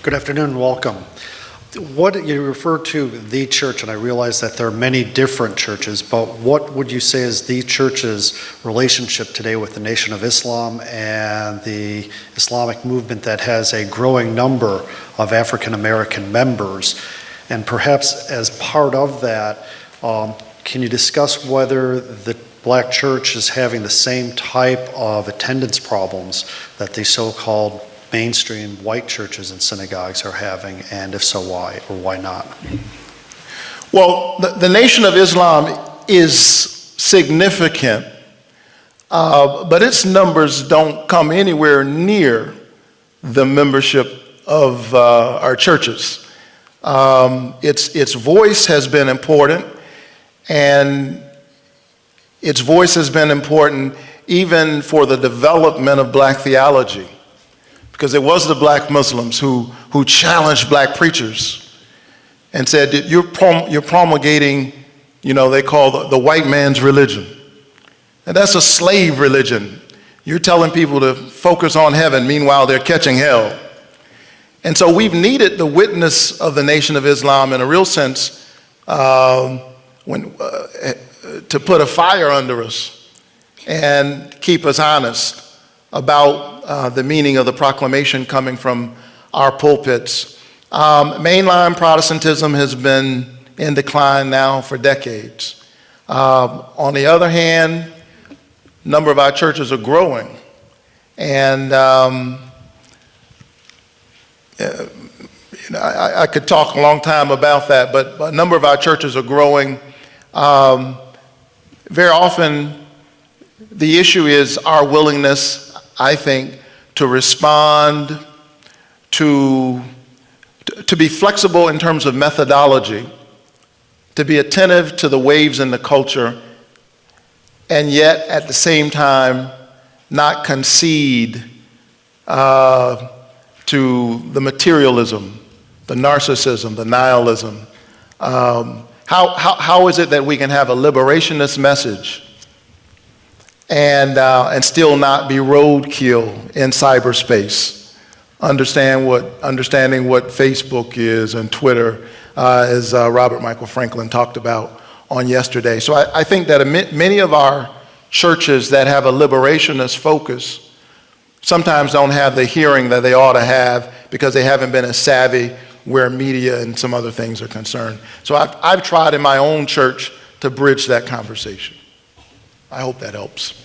Good afternoon, welcome. What you refer to the church, and I realize that there are many different churches, but what would you say is the church's relationship today with the Nation of Islam and the Islamic movement that has a growing number of African American members? And perhaps as part of that, can you discuss whether the Black church is having the same type of attendance problems that the so-called mainstream white churches and synagogues are having, and if so, why or why not? Well, the Nation of Islam is significant, but its numbers don't come anywhere near the membership of our churches. Its voice has been important, and its voice has been important even for the development of black theology. Because it was the black Muslims who challenged black preachers and said that you're promulgating, they call the white man's religion. And that's a slave religion. You're telling people to focus on heaven, meanwhile they're catching hell. And so we've needed the witness of the Nation of Islam in a real sense to put a fire under us and keep us honest about the meaning of the proclamation coming from our pulpits. Mainline Protestantism has been in decline now for decades. On the other hand, a number of our churches are growing. And I could talk a long time about that, but a number of our churches are growing. Very often, the issue is our willingness, I think, to respond, to be flexible in terms of methodology, to be attentive to the waves in the culture, and yet at the same time not concede to the materialism, the narcissism, the nihilism. How is it that we can have a liberationist message and still not be roadkill in cyberspace? Understanding what Facebook is and Twitter, as Robert Michael Franklin talked about on yesterday. So I think that many of our churches that have a liberationist focus sometimes don't have the hearing that they ought to have because they haven't been as savvy where media and some other things are concerned. So I've tried in my own church to bridge that conversation. I hope that helps.